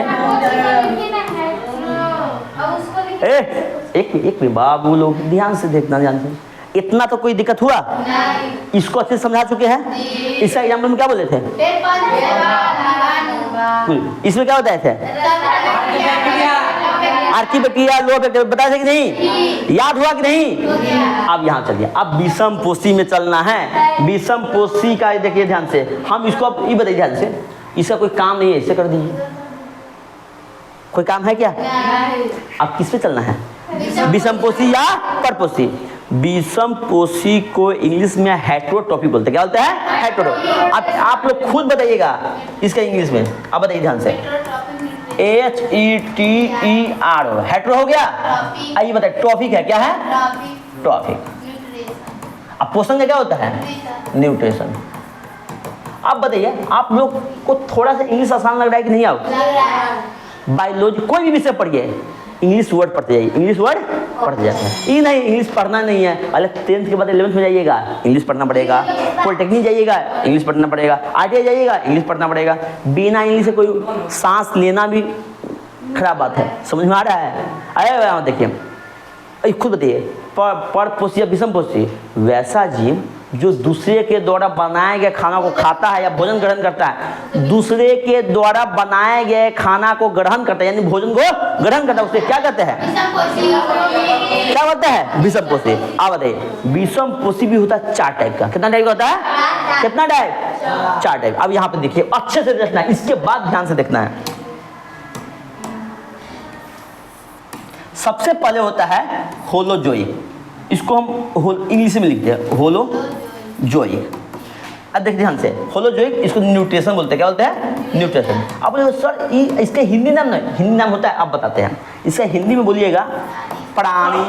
एक मिनट बाबू लोग ध्यान से देखना, ध्यान से। इतना तो कोई दिक्कत हुआ? इसको अच्छे से समझा चुके हैं। इसका एग्जाम्पल में क्या बोले थे? इसमें क्या बताए थे? आर्किबैक्टीरिया, लो बैक्टीरिया बताए थे कि नहीं? याद हुआ कि नहीं? अब यहाँ चलिए, अब विषम पोषी में चलना है। विषम पोषी का देखिए ध्यान से, हम इसको अब ये बताइए ध्यान से, इसका कोई काम नहीं है, इसे कर दीजिए। कोई काम है क्या? अब किस पे चलना है? विषम पोषी या परपोषी? विषम पोषी को इंग्लिश में हेटेरोट्रॉपिक बोलते हैं। क्या बोलते हैं? हेटेरो। आप लोग खुद बताइएगा इसका इंग्लिश में। अब बताइए ध्यान से, HETERO, हेटेरो हो गया। आइए बताइए ट्रॉफिक है क्या है? ट्रॉफिक। अब पोषण का क्या होता है? न्यूट्रिशन। आप बताइए, आप लोग को थोड़ा सा इंग्लिश आसान लग रहा है कि नहीं? आप बायोलॉजी कोई भी विषय पढ़िए, इंग्लिश वर्ड पढ़ते जाइए, इंग्लिश वर्ड पढ़ते जाते हैं। ये नहीं इंग्लिश पढ़ना नहीं है, अलग 10th के बाद 11th में जाइएगा इंग्लिश पढ़ना पड़ेगा, पॉलिटेक्निक जाइएगा इंग्लिश पढ़ना पड़ेगा, ITI जाइएगा इंग्लिश पढ़ना पड़ेगा। बिना इंग्लिश से कोई सांस लेना भी खराब बात है। समझ में आ रहा है? अरे देखिए, खुद बताइए, परपोषी या विषम पोषी? वैसा जीव जो दूसरे के द्वारा बनाए गए खाना को खाता है या भोजन ग्रहण करता है, दूसरे के द्वारा बनाए गए खाना को ग्रहण करता है, यानी भोजन को ग्रहण करता है, उसे क्या कहते हैं? क्या बोलते हैं? विषम पोषी। आप बताइए, विषम पोषी भी होता है 4 टाइप का। कितना टाइप का होता है? कितना टाइप? 4 टाइप। अब यहाँ पे देखिए, अच्छे से देखना है, इसके बाद ध्यान से देखना है। सबसे पहले होता है होलोजोइक। इसको हम इंग्लिश में लिखते हैं होलोजोइक। अब देखिए ध्यान से, होलोजोइक, इसको न्यूट्रिशन बोलते हैं। क्या बोलते हैं? न्यूट्रिशन। अब सर इसका हिंदी नाम नहीं, हिंदी नाम होता है, आप बताते हैं इसका हिंदी में बोलिएगा प्राणी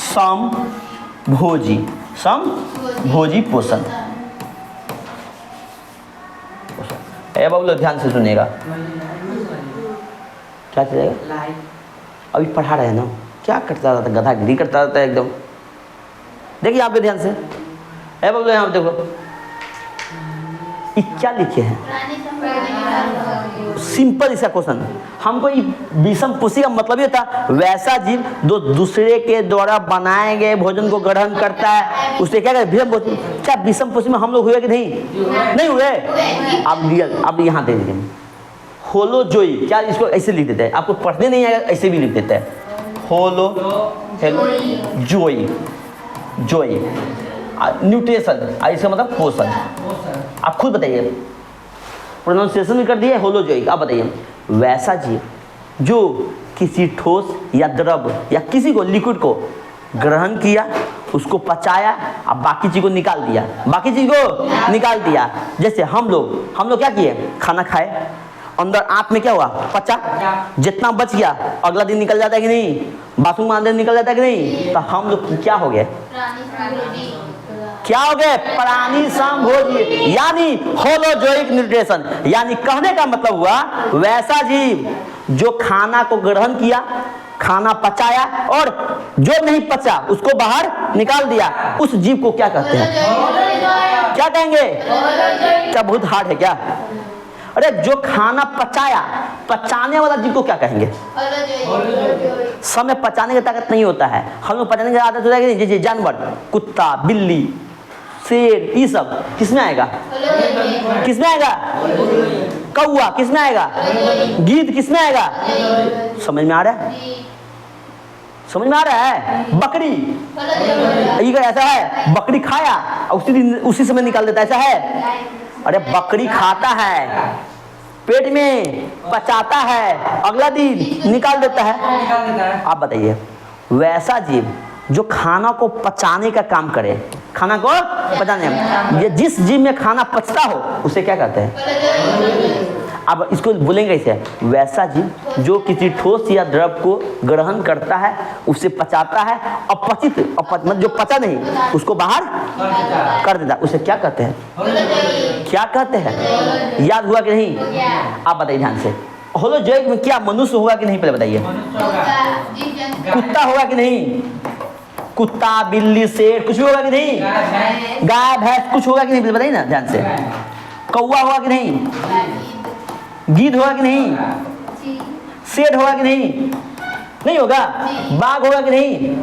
समभोजी, समभोजी पोषण। बाबू लोग ध्यान से सुनिएगा, क्या चलेगा? अभी पढ़ा रहे हैं ना, क्या करता रहता है, गधागिरी करता रहता है एकदम। देखिए यहाँ पे ध्यान से, बाबू यहाँ पे देखो, ये क्या लिखे हैं? सिंपल इसका क्वेश्चन। हमको विषम पोषी का मतलब ये था वैसा जीव जो दूसरे के द्वारा बनाए गए भोजन को ग्रहण करता है, उसे क्या कहते हैं? विषम पोषी। क्या विषम पोषी में हम लोग हुए कि नहीं? नहीं हुए। अब यहाँ दे दीजिए होलोजोई। क्या इसको ऐसे लिख देते हैं? आपको पढ़ने नहीं आएगा ऐसे भी लिख देते हैं जोई। जोई न्यूट्रिशन, इसका मतलब पोषण। आप खुद बताइए, प्रोनाउंसिएशन भी कर दिए होलोजोई। आप बताइए वैसा जीव जो किसी ठोस या द्रव या किसी को लिक्विड को ग्रहण किया, उसको पचाया, अब बाकी चीज को निकाल दिया, बाकी चीज को निकाल दिया। जैसे हम लोग क्या किए? खाना खाए, अंदर आंत में क्या हुआ? पचा, जितना बच गया अगला दिन निकल जाता है कि नहीं? बाथरूम में अंदर निकल जाता है कि नहीं? तो हम लोग क्या हो गए? क्या हो गए? प्राणी समभोजी, यानी होलोजोइक न्यूट्रिशन। यानी कहने का मतलब हुआ वैसा जीव जो खाना को ग्रहण किया, खाना पचाया और जो नहीं पचा उसको बाहर निकाल दिया, उस जीव को क्या कहते हैं? क्या कहेंगे? क्या बहुत हार्ड है क्या? अरे जो खाना पचाया, पचाने वाला जीव को क्या कहेंगे? समय पचाने की ताकत नहीं होता है, हम लोग पचाने की आदत होता है कि नहीं? जैसे जानवर, कुत्ता, बिल्ली, शेर, ये सब किसमें आएगा? किसमें आएगा? कौवा किसमें आएगा? गीद किसमें आएगा? समझ में आ रहा है? समझ में आ रहा है? बकरी, ये ऐसा है बकरी खाया उसी दिन उसी समय निकाल देता, ऐसा है? अरे बकरी खाता है, पेट में पचाता है, अगला दिन निकाल देता है। आप बताइए वैसा जीव जो खाना को पचाने का काम करे, खाना को पचाने, ये जिस जीव में खाना पचता हो उसे क्या कहते हैं? अब इसको बोलेंगे इसे वैसा जीव जो किसी ठोस या द्रव को ग्रहण करता है, उसे पचाता है, अपचित मतलब जो पचा नहीं उसको बाहर कर देता, उसे क्या कहते हैं? क्या कहते हैं? याद हुआ कि नहीं? आप बताइए ध्यान से। होलोजोइक में क्या मनुष्य होगा कि नहीं? पहले बताइए। कुत्ता होगा कि नहीं? कुत्ता, बिल्ली, शेर कुछ भी होगा कि नहीं? गाय, भैंस कुछ होगा कि नहीं? बताइए ना ध्यान से। कौवा होगा कि नहीं? गीद होगा कि नहीं? शेर होगा कि नहीं? नहीं होगा। बाघ होगा कि नहीं?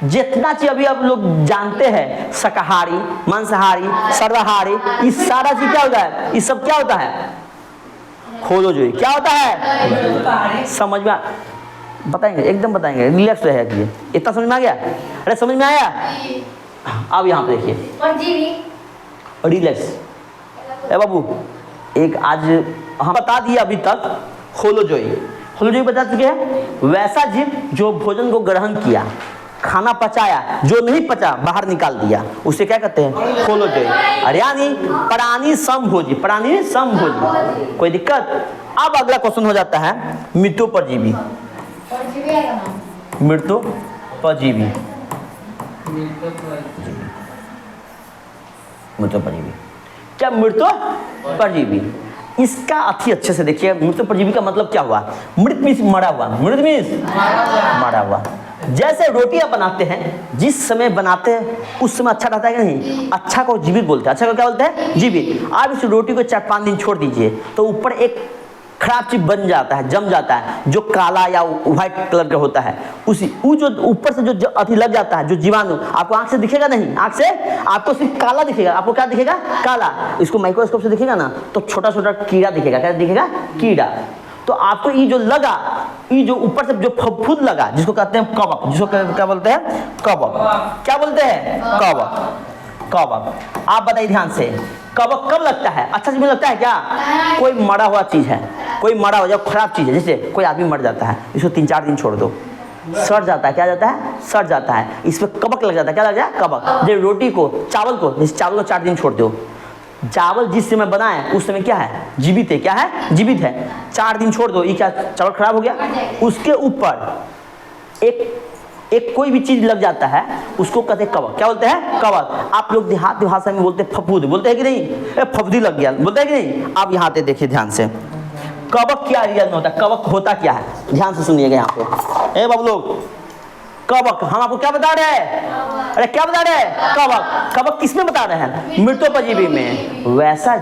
जितना चीज अभी आप लोग जानते हैं, शाकाहारी, मांसाहारी, सर्वाहारी, इस सारा चीज क्या होता है? इस सब क्या होता है? होलोजोई। क्या होता है? समझ में बताएंगे, एकदम बताएंगे, रिलैक्स रहेगा। इतना समझ में आ गया? अरे समझ में आया? अब यहाँ पे देखिए रिलैक्स। ए बाबू, एक आज हम बता दिया अभी तक होलोजोई बता चुके हैं। वैसा जीव जो भोजन को ग्रहण किया, खाना पचाया, जो नहीं पचा बाहर निकाल दिया, उसे क्या कहते हैं? होलोजोई। अरे यानी प्राणी समभोजी। प्राणी समभोजी, कोई दिक्कत? अब अगला क्वेश्चन हो जाता है मृत्युपरजीवी। मृत्युपरजीवी, मृत्युपरजीवी क्या? मृत्युपरजीवी, इसका अच्छे से देखिए। मृत्युपरजीवी का मतलब क्या हुआ? मृत मीन्स मरा हुआ, मृत मीन्स मरा हुआ। जैसे रोटियां बनाते हैं, जिस समय बनाते हैं उस समय अच्छा रहता है कि नहीं? अच्छा को जीवित बोलते हैं। अच्छा को क्या बोलते हैं? जीवित। आप इस रोटी को 4-5 दिन छोड़ दीजिए तो ऊपर एक खराब चीज बन जाता है, जम जाता है, जो काला या व्हाइट कलर का होता है। वो जो ऊपर से जो अति लग जाता है, जो जीवाणु, आपको आंख से दिखेगा नहीं, आंख से आपको सिर्फ काला दिखेगा। आपको क्या दिखेगा? काला। इसको माइक्रोस्कोप से दिखेगा ना तो छोटा छोटा कीड़ा दिखेगा। क्या दिखेगा? कीड़ा। तो आपको ये जो लगा, ये जो ऊपर से जो फफूंद लगा, जिसको कहते हैं कवक, जिसको क्या बोलते हैं? कवक। क्या बोलते हैं? कवक। कवक। आप बताइए ध्यान से, कवक कब लगता है? अच्छा चीज में लगता है क्या? कोई मरा हुआ चीज है, कोई मरा हुआ, जब खराब चीज है, जैसे कोई आदमी मर जाता है, इसको 3-4 दिन छोड़ दो, सड़ जाता है। क्या जाता है? सड़ जाता है। इस पर कवक लग जाता है। क्या लग जाए? कवक। जैसे रोटी को, चावल को, जैसे चावल को 4 दिन छोड़ दो, चावल जिस समय बना है उस समय क्या है? जीवित है। क्या है? जीवित है। 4 दिन छोड़ दो, ये क्या? चावल खराब हो गया। उसके ऊपर एक कोई भी चीज लग जाता है, उसको कहते हैं कवक। क्या बोलते हैं? कवक। आप लोग देहाती भाषा में बोलते हैं फफूंद, बोलते हैं कि नहीं? फफूंदी लग गया, बोलते हैं कि नहीं? आप यहाँ पे देखिए ध्यान से, कवक क्या रियल में होता है? कवक होता क्या है? ध्यान से सुनिएगा यहाँ पे। बाबू लोग, कवक। हम आपको क्या बता रहे हैं? अरे क्या बता रहे हैं? कवक। कवक किसमें बता रहे हैं? मृतोपजीवी में। वैसा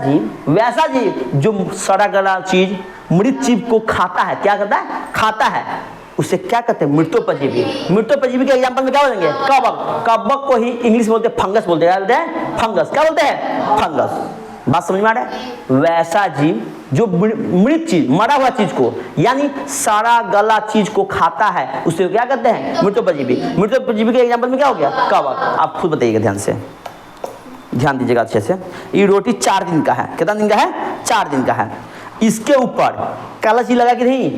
जीव जो सड़ा गला चीज, मृत जीव को खाता है, क्या करता है? खाता है, उसे क्या कहते हैं? मृतोपजीवी। मृतोपजीवी के एग्जांपल में क्या बोलेंगे? कवक। कवक को ही इंग्लिश में बोलते हैं फंगस बोलते हैं। क्या बोलते हैं? फंगस। क्या बोलते हैं? फंगस। बात समझ में आ रहा है? वैसा जीव जो मृत चीज, मरा हुआ चीज को, यानी सारा गला चीज को खाता है, उसे क्या कहते हैं? मृतोपजीवी। मृतोपजीवी के एग्जांपल में क्या हो गया? कवक। आप खुद बताइएगा ध्यान से, ध्यान दीजिएगा अच्छे से। ये रोटी 4 दिन का है। कितना दिन का है? 4 दिन का है। इसके ऊपर काला चीज लगा कि नहीं?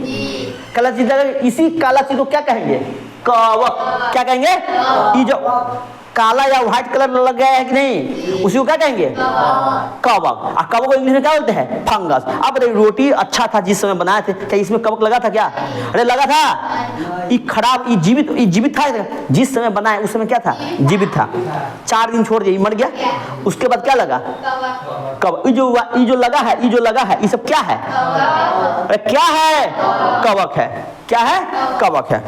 काला चीज लगा। इसी काला चीज को क्या कहेंगे? कवक। क्या कहेंगे? ये जो काला या व्हाइट कलर लग गया है कि नहीं, उसी को क्या कहेंगे? कवक। और कवक को इंग्लिश में क्या बोलते हैं? फंगस। अब बताइए, रोटी अच्छा था जिस समय बनाए थे, क्या इसमें कवक लगा था क्या? अरे लगा था। ये खराब, ये जीवित था जिस समय बनाए, उस समय क्या था? जीवित था। 4 दिन छोड़ दिया, मर गया। उसके बाद क्या लगा? कवक। ये जो लगा है, ये सब क्या है? अरे क्या है? कवक है। क्या है? कवक है।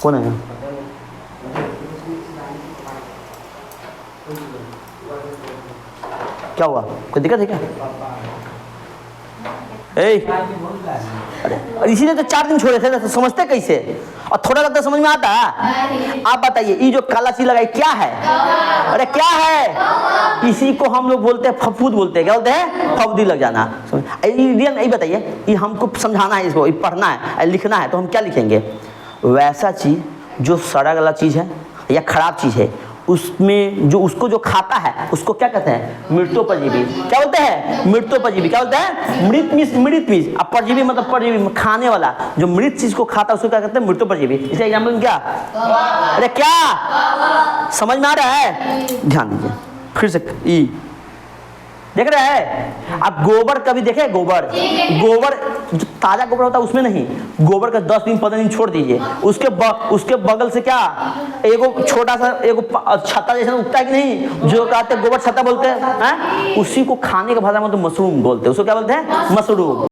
कौन है? क्या हुआ? कोई दिक्कत है क्या? अरे इसीलिए तो 4 दिन छोड़े थे, तो समझते कैसे? और थोड़ा लगता समझ में आता है। आप बताइए, ये जो काला चीज लगाई क्या है? अरे क्या है? इसी को हम लोग बोलते हैं फफूद बोलते हैं। क्या बोलते हैं? फफूदी लग जाना। नहीं बताइए, ये हमको समझाना है, इसको पढ़ना है, लिखना है, तो हम क्या लिखेंगे? वैसा चीज जो सड़ा गला चीज है या खराब चीज है, उसमें जो उसको जो खाता है, उसको क्या कहते हैं? मृतोपजीवी। क्या बोलते हैं? मृतोपजीवी। क्या बोलते हैं? मृत चीज। अब परजीवी मतलब परजीवी, खाने वाला, जो मृत चीज को खाता है उसको क्या कहते हैं? मृतोपजीवी। इसका एग्जाम्पल क्या? अरे क्या समझ में आ रहा है? ध्यान दीजिए फिर से। ई देख रहे हैं आप? गोबर कभी देखे? गोबर जो ताजा गोबर होता है उसमें नहीं, गोबर का 10 दिन 15 दिन छोड़ दीजिए, उसके बगल से क्या एगो छोटा सा एगो छत्ता जैसा उगता है कि नहीं, जो कहते हैं गोबर छत्ता बोलते हैं। उसी को खाने का भाषा में तो मशरूम बोलते हैं। उसको क्या बोलते हैं? मशरूम।